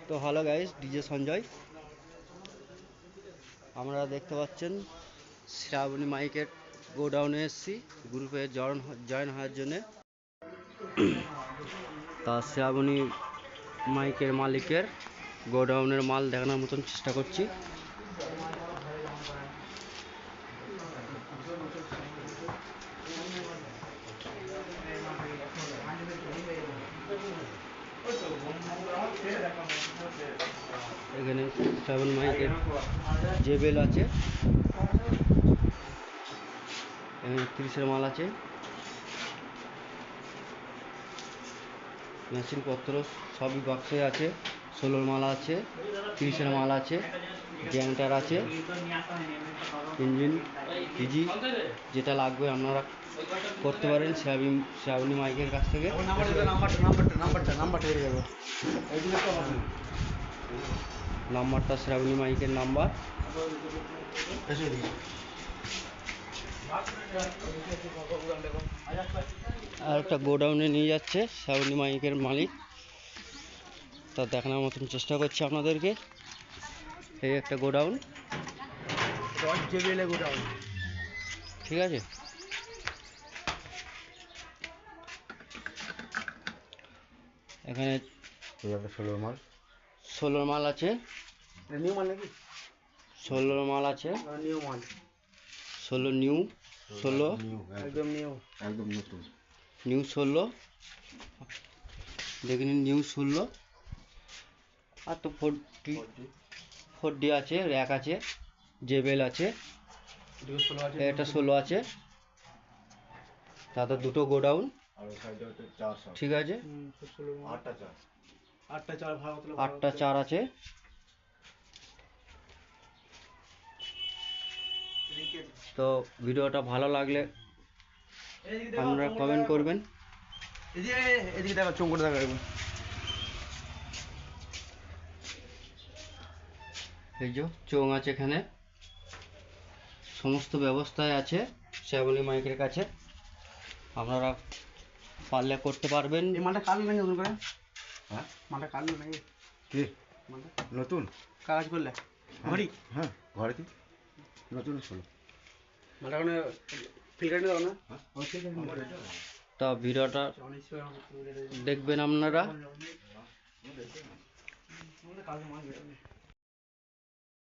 তো hello guys, DJ Sanjay. আমরা দেখতে পাচ্ছেন শ্রাবণী মাইকের গোডাউনে এসেছি গ্রুপে জয়েন হওয়ার জন্যে। তা শ্রাবণী মাইকের মালিকের গোডাউনের মাল দেখানোর মতন চেষ্টা করছি। এখানে শ্রাবণ মাইকের জেবেল আছে, এখানে 30-এর মাল আছে, মেশিনপত্র সবই বক্সে আছে। 16-র মাল আছে, 30-এর মাল আছে, গ্যাংটার আছে, ইঞ্জিন ইজি যেটা লাগবে আপনারা করতে পারেন শ্রাবণী মাইকের কাছ থেকে। নাম্বারটা শ্রাবণী মাইকের নাম্বার। আর একটা গোডাউনে নিয়ে যাচ্ছে শ্রাবণী মাইকের মালিক, তা দেখানোর মতন চেষ্টা করছি আপনাদেরকে। এই একটা গোডাউন, ঠিক আছে। এখানে 16 মাল আছে, 16 মাল আছে, 16 নিউ 16 একদম নতুন নিউ 16 দেখুন, নিউ 16। আর তো 4D আছে, র্যাক আছে, জেবেল আছে, এটা 16 আছে। তাতে দুটো গোডাউন, ঠিক আছে। 8টা চার আছে। তো ভিডিওটা ভালো লাগলে আপনারা কমেন্ট করবেন। এই যে চোঙ আছে, এখানে সমস্ত ব্যবস্থায় আছে শ্রাবণী মাইকের কাছে, আপনারা পারলে করতে পারবেন। এই মালটা কাটলো নাকি নতুন করে? হ্যাঁ, মালটা কাটলো নাকি? কি নতুন কাজ করলে ঘড়ি? হ্যাঁ, ঘরে কি নতুন ছিল মালটা কোনো ফিল্টার নিয়ে দাও না? তা ভিডিওটা দেখবেন আপনারা।